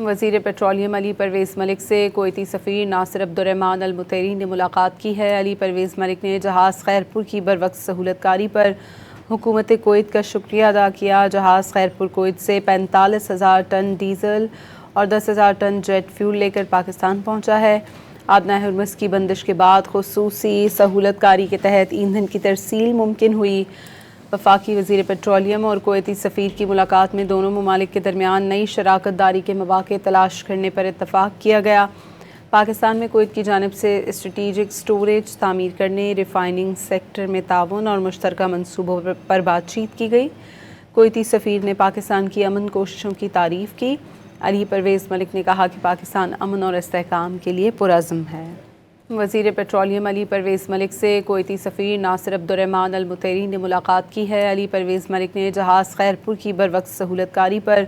وزیر پیٹرولیم علی پرویز ملک سے کویتی سفیر ناصر عبدالرحمن المطیری نے ملاقات کی ہے۔ علی پرویز ملک نے جہاز خیرپور کی بروقت سہولت کاری پر حکومت کویت کا شکریہ ادا کیا۔ جہاز خیرپور کویت سے 45,000 ٹن ڈیزل اور 10,000 ٹن جیٹ فیول لے کر پاکستان پہنچا ہے۔ آبنائے ہرمز کی بندش کے بعد خصوصی سہولت کاری کے تحت ایندھن کی ترسیل ممکن ہوئی۔ وفاقی وزیر پیٹرولیم اور کویتی سفیر کی ملاقات میں دونوں ممالک کے درمیان نئی شراکت داری کے مواقع تلاش کرنے پر اتفاق کیا گیا۔ پاکستان میں کویت کی جانب سے اسٹریٹجک اسٹوریج تعمیر کرنے، ریفائننگ سیکٹر میں تعاون اور مشترکہ منصوبوں پر بات چیت کی گئی۔ کویتی سفیر نے پاکستان کی امن کوششوں کی تعریف کی۔ علی پرویز ملک نے کہا کہ پاکستان امن اور استحکام کے لیے پرعزم ہے۔ وزیر پیٹرولیم علی پرویز ملک سے کویتی سفیر ناصر عبدالرحمن المطیری نے ملاقات کی ہے۔ علی پرویز ملک نے جہاز خیرپور کی بروقت سہولت کاری پر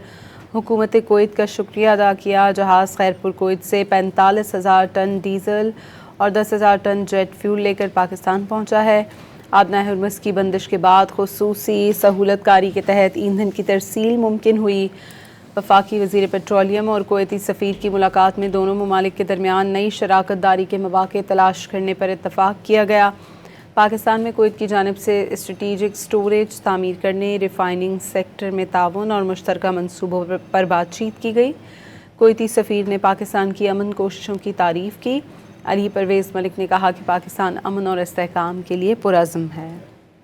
حکومت کویت کا شکریہ ادا کیا۔ جہاز خیرپور کویت سے 45,000 ٹن ڈیزل اور 10,000 ٹن جیٹ فیول لے کر پاکستان پہنچا ہے۔ آبنائے ہرمز کی بندش کے بعد خصوصی سہولت کاری کے تحت ایندھن کی ترسیل ممکن ہوئی۔ وفاقی وزیر پیٹرولیم اور کویتی سفیر کی ملاقات میں دونوں ممالک کے درمیان نئی شراکت داری کے مواقع تلاش کرنے پر اتفاق کیا گیا۔ پاکستان میں کویت کی جانب سے اسٹریٹجک اسٹوریج تعمیر کرنے، ریفائننگ سیکٹر میں تعاون اور مشترکہ منصوبوں پر بات چیت کی گئی۔ کویتی سفیر نے پاکستان کی امن کوششوں کی تعریف کی۔ علی پرویز ملک نے کہا کہ پاکستان امن اور استحکام کے لیے پرعزم ہے۔